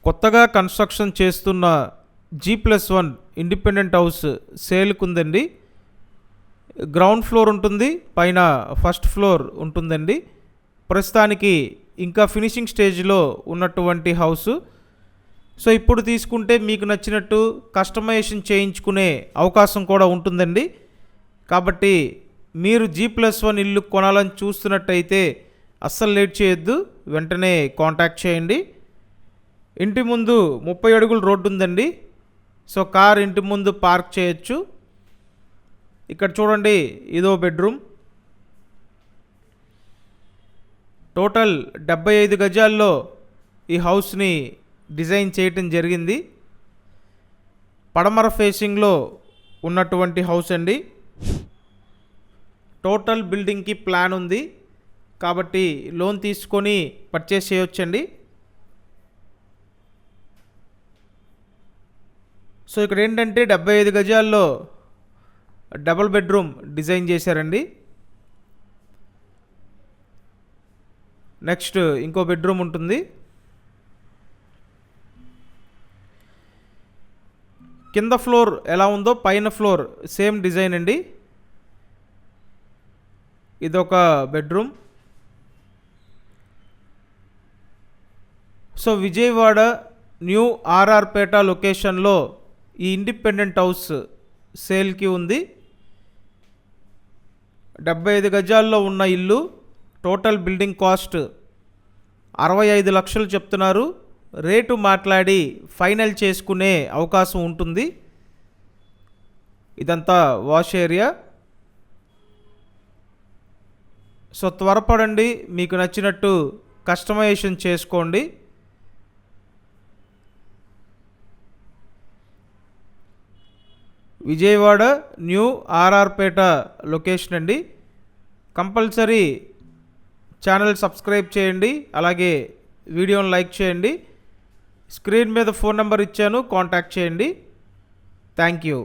కొత్తగా కన్స్ట్రక్షన్ చేస్తున్న G+1 independent house సేల్కు ఉందండి. గ్రౌండ్ ఫ్లోర్ ఉంటుంది, పైన ఫస్ట్ ఫ్లోర్ ఉంటుందండి. ప్రస్తుతానికి ఇంకా ఫినిషింగ్ స్టేజ్లో ఉన్నటువంటి హౌస్. సో ఇప్పుడు తీసుకుంటే మీకు నచ్చినట్టు కస్టమైజేషన్ చేయించుకునే అవకాశం కూడా ఉంటుందండి. కాబట్టి మీరు G+1 ఇల్లు కొనాలని చూస్తున్నట్టయితే అస్సలు లేట్ చేయొద్దు, వెంటనే కాంటాక్ట్ చేయండి. ఇంటి ముందు 30 అడుగుల రోడ్డు ఉందండి. సో కార్ ఇంటి ముందు పార్క్ చేయొచ్చు. ఇక్కడ చూడండి, ఇదో బెడ్రూమ్. టోటల్ 75 గజాల్లో ఈ హౌస్ని డిజైన్ చేయటం జరిగింది. పడమర ఫేసింగ్లో ఉన్నటువంటి హౌస్ అండి. టోటల్ బిల్డింగ్కి ప్లాన్ ఉంది కాబట్టి లోన్ తీసుకొని పర్చేస్ చేయొచ్చండి. సో ఇక్కడ ఏంటంటే 75 గజాల్లో డబుల్ బెడ్రూమ్ డిజైన్ చేశారండి. నెక్స్ట్ ఇంకో బెడ్రూమ్ ఉంటుంది. కింద ఫ్లోర్ ఎలా ఉందో పైన ఫ్లోర్ సేమ్ డిజైన్ అండి. ఇదొక bedroom. So Vijayawada new RR Peta లొకేషన్లో ఈ ఇండిపెండెంట్ హౌస్ సేల్కి ఉంది. 75 గజాల్లో ఉన్న ఇల్లు. టోటల్ బిల్డింగ్ కాస్ట్ 65 లక్షలు చెప్తున్నారు. రేటు మాట్లాడి ఫైనల్ చేసుకునే అవకాశం ఉంటుంది. ఇదంతా వాష్ ఏరియా. సో త్వరపడండి, మీకు నచ్చినట్టు కస్టమైజేషన్ చేసుకోండి. విజయవాడ న్యూ ఆర్ఆర్పేట లొకేషన్ అండి. కంపల్సరీ ఛానల్ సబ్స్క్రైబ్ చేయండి, అలాగే వీడియోని లైక్ చేయండి. స్క్రీన్ మీద ఫోన్ నెంబర్ ఇచ్చాను, కాంటాక్ట్ చేయండి. Thank you.